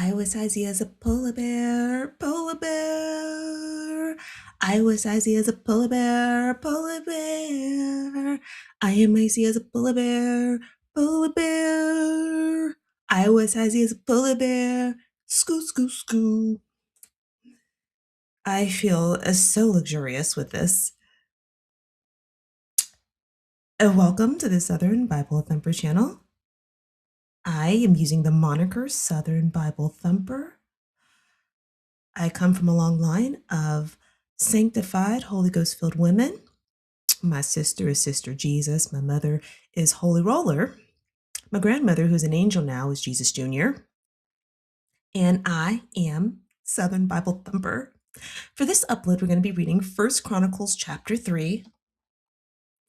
I was icy as a polar bear, polar bear. I was icy as a polar bear, polar bear. I am icy as a polar bear, polar bear. I was icy as a polar bear, scoo, scoo, scoo. I feel so luxurious with this. Welcome to the Southern Bible Thumper channel. I am using the moniker Southern Bible Thumper. I come from a long line of sanctified, Holy Ghost filled women. My sister is Sister Jesus. My mother is Holy Roller. My grandmother, who's an angel now, is Jesus Jr. And I am Southern Bible Thumper. For this upload, we're going to be reading 1 Chronicles chapter 3.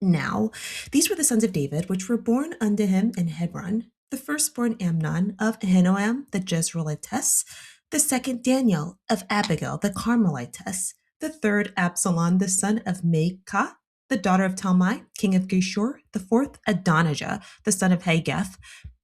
Now, these were the sons of David, which were born unto him in Hebron. The firstborn Amnon of Ahinoam the Jezreelitess, the second Daniel of Abigail the Carmelitess, the third Absalom the son of Maacah, the daughter of Talmai, king of Geshur, the fourth Adonijah the son of Haggith,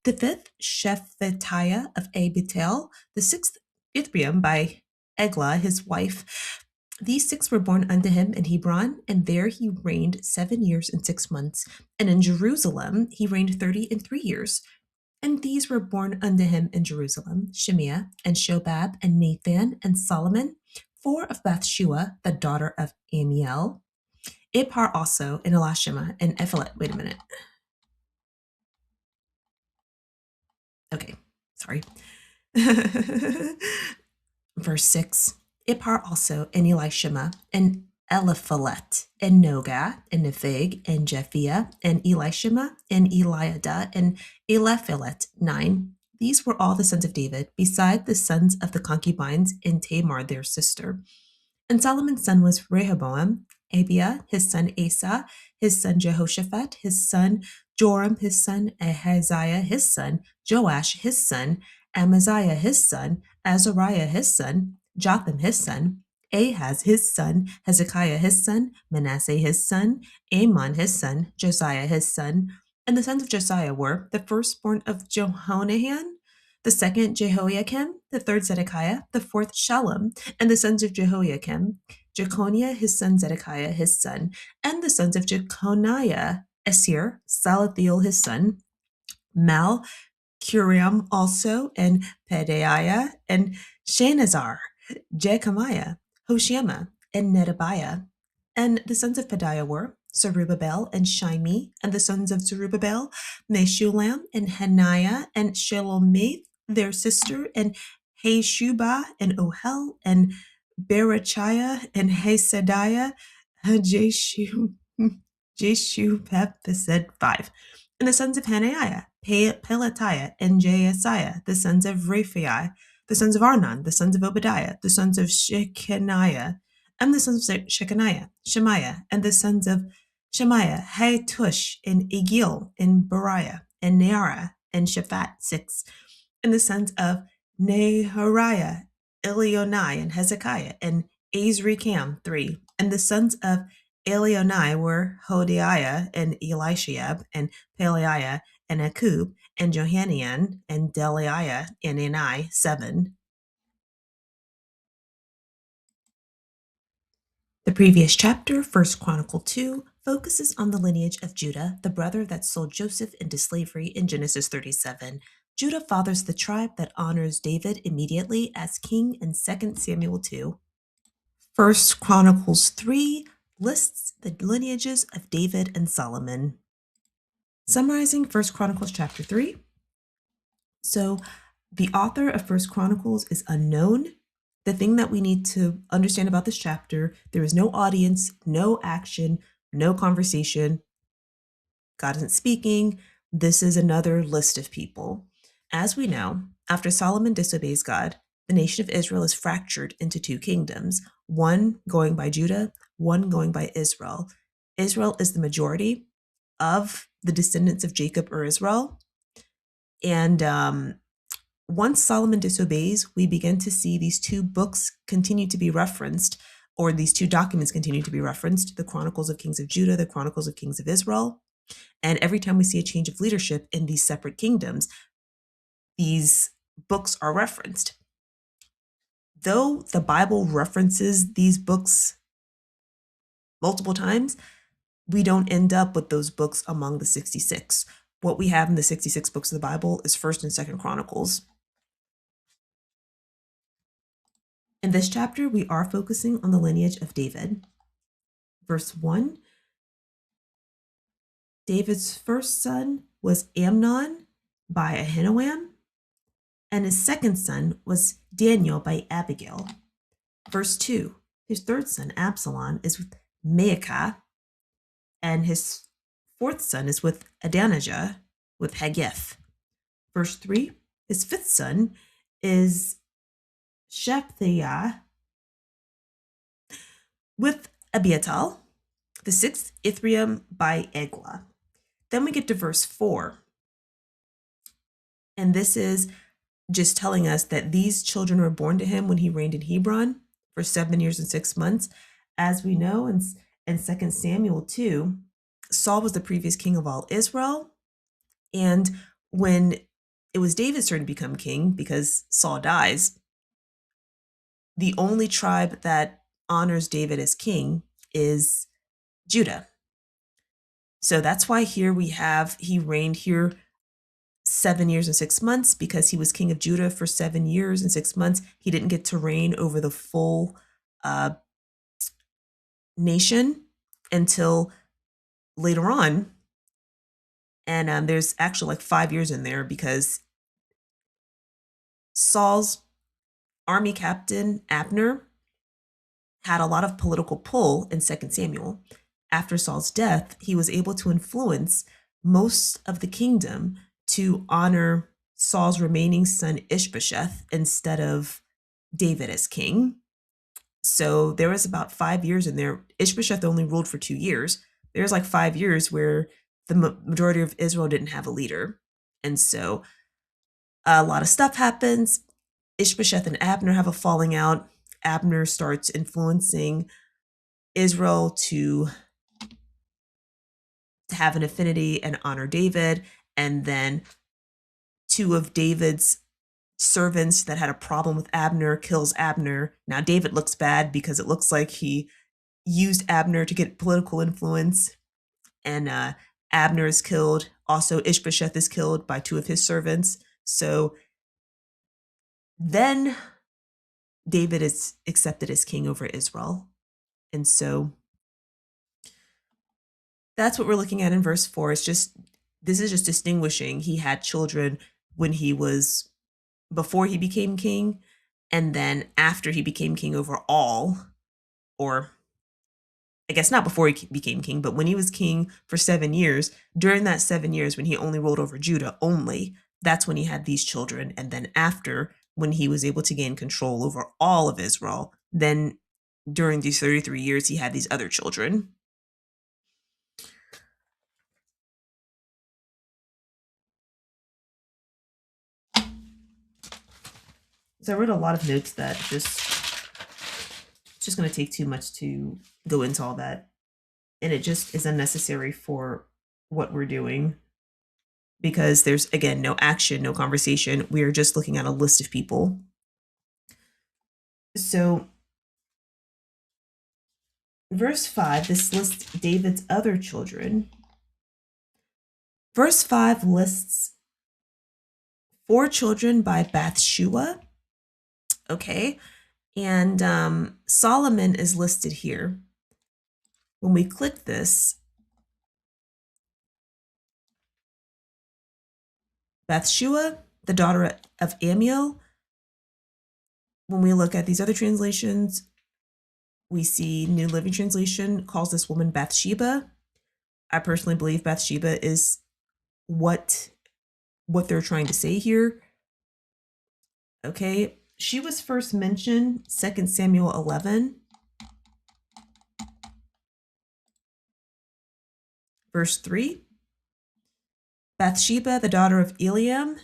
the fifth Shephatiah of Abital, the sixth Ithream by Eglah his wife. These six were born unto him in Hebron, and there he reigned 7 years and 6 months. And in Jerusalem he reigned 33 years. And these were born unto him in Jerusalem, Shemiah, and Shobab, and Nathan, and Solomon, four of Bathshua, the daughter of Amiel, Ibhar also, and Elishama, and Ephelet. Wait a minute. Okay, sorry. Verse 6. Ibhar also, and Elishama, and Eliphalet, and Noga, and Nepheg, and Japhia, and Elishama, and Eliada, and Eliphalet, 9. These were all the sons of David, beside the sons of the concubines and Tamar their sister. And Solomon's son was Rehoboam, Abia, his son Asa, his son Jehoshaphat, his son Joram, his son Ahaziah, his son Joash, his son Amaziah, his son Azariah, his son Jotham, his son Ahaz, his son Hezekiah, his son Manasseh, his son Amon, his son Josiah, his son. And the sons of Josiah were the firstborn of Jehonahan, the second Jehoiakim, the third Zedekiah, the fourth Shallum, and the sons of Jehoiakim, Jeconiah, his son Zedekiah, his son, and the sons of Jeconiah, Esir, Salathiel, his son, Mal, Curiam also, and Pedaiah, and Shanazar, Jechemiah, Hoshema, and Nedabiah. And the sons of Pedaiah were Zerubbabel and Shimi, and the sons of Zerubbabel, Meshulam, and Hananiah, and Shelomith, their sister, and Hashubah, and Ohel, and Berechiah, and Hasadiah, Jeshubapesed, 5. And the sons of Hananiah, Pelatiah, and Jaasiah, the sons of Raphael, the sons of Arnon, the sons of Obadiah, the sons of Shechaniah, and the sons of Shechaniah, Shemaiah, and the sons of Shemaiah, Hattush, and Egil, and Bariah, and Nearah, and Shaphat, 6. And the sons of Nehariah, Elionai, and Hezekiah, and Azrikam, 3. And the sons of Elionai were Hodiah, and Elishab, and Pelaiah, and Akub, and Johanan, and Deliah, and Enai, 7. The previous chapter, 1 Chronicle 2, focuses on the lineage of Judah, the brother that sold Joseph into slavery in Genesis 37. Judah fathers the tribe that honors David immediately as king in 2 Samuel 2. 1 Chronicles 3 lists the lineages of David and Solomon. Summarizing 1 Chronicles chapter 3. So the author of 1 Chronicles is unknown. The thing that we need to understand about this chapter, there is no audience, no action, no conversation. God isn't speaking. This is another list of people. As we know, after Solomon disobeys God, the nation of Israel is fractured into two kingdoms, one going by Judah, one going by Israel. Israel is the majority of the descendants of Jacob or Israel. And once Solomon disobeys, we begin to see these two books continue to be referenced, or these two documents continue to be referenced, the Chronicles of Kings of Judah, the Chronicles of Kings of Israel. And every time we see a change of leadership in these separate kingdoms, these books are referenced. Though the Bible references these books multiple times, we don't end up with those books among the 66. What we have in the 66 books of the Bible is 1st and 2nd Chronicles. In this chapter, we are focusing on the lineage of David. Verse 1, David's first son was Amnon by Ahinoam, and his second son was Daniel by Abigail. Verse 2, his third son, Absalom, is with Maacah, and his fourth son is with Adonijah with Haggith. Verse 3, his fifth son is Shephatiah with Abiatal. The sixth, Ithream by Eglah. Then we get to verse 4. And this is just telling us that these children were born to him when he reigned in Hebron for 7 years and 6 months. As we know in 2 Samuel 2, Saul was the previous king of all Israel. And when it was David's turn to become king, because Saul dies, the only tribe that honors David as king is Judah. So that's why here we have, he reigned here 7 years and 6 months, because he was king of Judah for 7 years and 6 months. He didn't get to reign over the full nation until later on. And there's actually like 5 years in there, because Saul's army captain, Abner, had a lot of political pull in 2 Samuel. After Saul's death, he was able to influence most of the kingdom to honor Saul's remaining son Ishbosheth instead of David as king. So there was about 5 years in there. Ishbosheth only ruled for 2 years. There's like 5 years where the majority of Israel didn't have a leader. And so a lot of stuff happens. Ishbosheth and Abner have a falling out. Abner starts influencing Israel to have an affinity and honor David. And then 2 of David's servants that had a problem with Abner kills Abner. Now David looks bad because it looks like he used Abner to get political influence. And Abner is killed. Also, Ishbosheth is killed by 2 of his servants. So then David is accepted as king over Israel. And so that's what we're looking at in verse 4. It's just, this is just distinguishing. He had children when he was, before he became king, and then after he became king over all, or I guess not before he became king, but when he was king for 7 years, during that 7 years when he only ruled over Judah only, that's when he had these children. And then after, when he was able to gain control over all of Israel, then during these 33 years, he had these other children. So I wrote a lot of notes that it's just going to take too much to go into all that. And it just is unnecessary for what we're doing, because there's, again, no action, no conversation. We are just looking at a list of people. So verse 5, this lists David's other children. Verse 5 lists 4 children by Bathsheba. Okay. And Solomon is listed here. When we click this, Bathsheba, the daughter of Amiel. When we look at these other translations, we see New Living Translation calls this woman Bathsheba. I personally believe Bathsheba is what they're trying to say here. Okay, she was first mentioned 2 Samuel 11, verse 3. Bathsheba, the daughter of Eliam.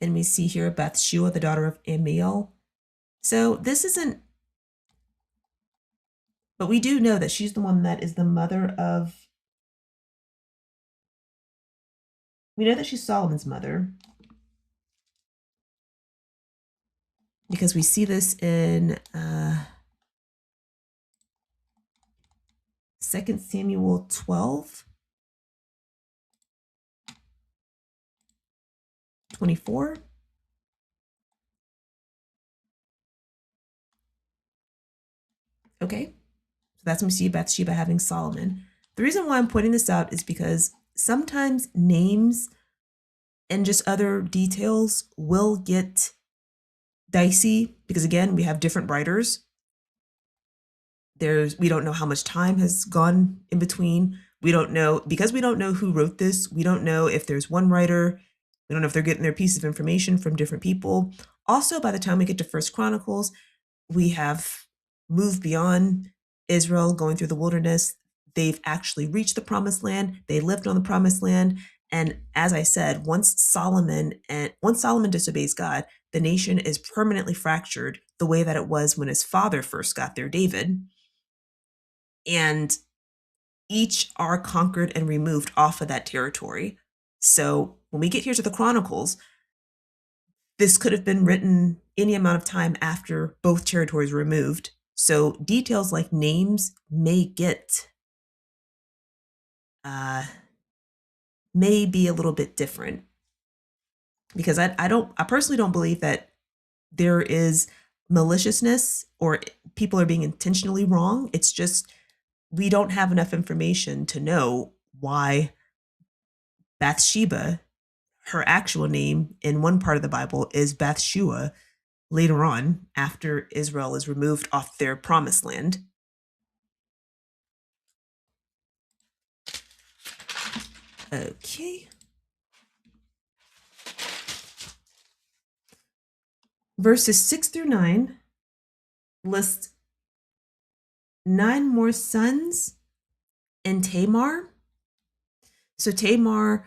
And we see here Bathsheba, the daughter of Amiel. So this isn't, but we do know that she's the one that is the mother of, we know that she's Solomon's mother because we see this in 2 Samuel 12, 24. Okay, so that's when we see Bathsheba having Solomon. The reason why I'm pointing this out is because sometimes names and just other details will get dicey because, again, we have different writers. We don't know how much time has gone in between. We don't know, because we don't know who wrote this. We don't know if there's one writer. We don't know if they're getting their piece of information from different people. Also, by the time we get to First Chronicles, we have moved beyond Israel going through the wilderness. They've actually reached the promised land. They lived on the promised land. And as I said, once Solomon disobeys God, the nation is permanently fractured the way that it was when his father first got there, David. And each are conquered and removed off of that territory. So when we get here to the Chronicles, this could have been written any amount of time after both territories were removed. So details like names may be a little bit different, because I personally don't believe that there is maliciousness or people are being intentionally wrong. It's just we don't have enough information to know why Bathsheba, her actual name in one part of the Bible, is Bathshua later on after Israel is removed off their promised land. Okay. Verses 6 through 9 list 9 more sons in Tamar. So Tamar,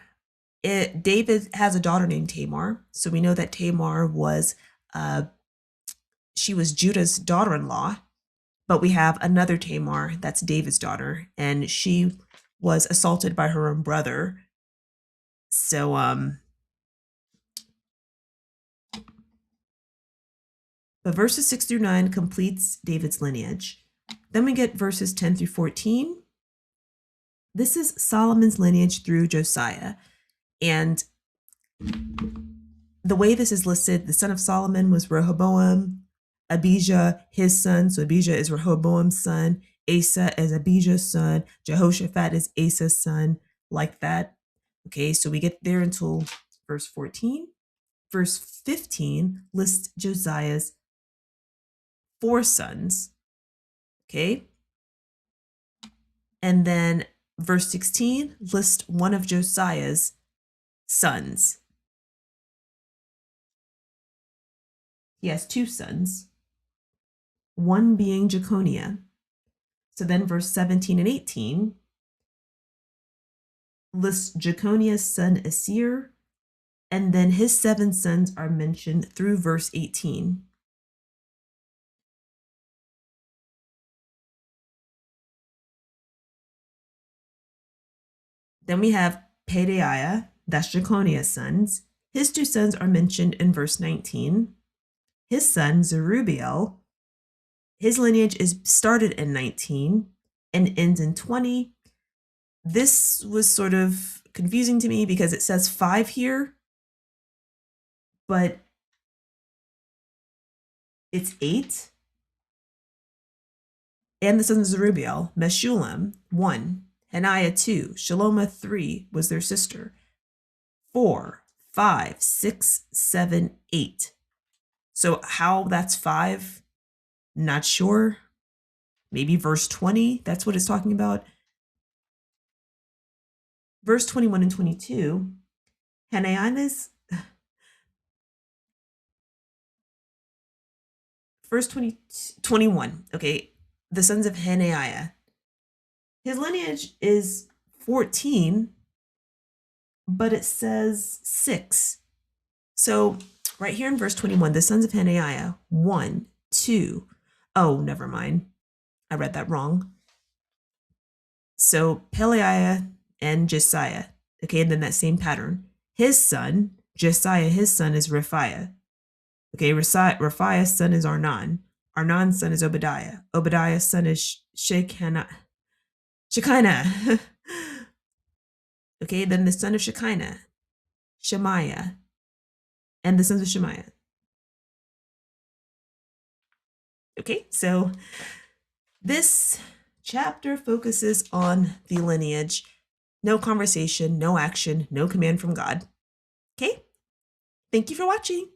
David has a daughter named Tamar. So we know that Tamar was, she was Judah's daughter-in-law, but we have another Tamar that's David's daughter, and she was assaulted by her own brother. So, but verses 6 through 9 completes David's lineage. Then we get verses 10 through 14. This is Solomon's lineage through Josiah. And the way this is listed, the son of Solomon was Rehoboam, Abijah, his son. So Abijah is Rehoboam's son. Asa is Abijah's son. Jehoshaphat is Asa's son, like that. Okay, so we get there until verse 14. Verse 15 lists Josiah's 4 sons. Okay. And then verse 16 lists one of Josiah's sons. He has 2 sons, one being Jeconiah. So then verse 17 and 18 lists Jeconiah's son Asir, and then his 7 sons are mentioned through verse 18. Then we have Pedaiah, that's Jeconiah's sons. His 2 sons are mentioned in verse 19. His son Zerubbabel, his lineage is started in 19 and ends in 20. This was sort of confusing to me because it says 5 here, but it's 8. And the sons of Zerubbabel, Meshullam, 1, Hananiah, 2, Shalomah, 3 was their sister, 4, 5, 6, 7, 8. So how that's 5, not sure. Maybe verse 20, that's what it's talking about. Verse 21 and 22, Hananiah's, verse 21, okay, the sons of Hananiah. His lineage is 14, but it says 6. So right here in verse 21, the sons of Hananiah, 1, 2. Oh, never mind. I read that wrong. So Pelaiah and Josiah. Okay, and then that same pattern. His son, Josiah, his son is Raphiah. Okay, Raphiah's son is Arnan. Arnan's son is Obadiah. Obadiah's son is Shekinah. Okay, then the son of Shekinah, Shemaiah, and the sons of Shemaiah. Okay, so this chapter focuses on the lineage. No conversation, no action, no command from God. Okay, thank you for watching.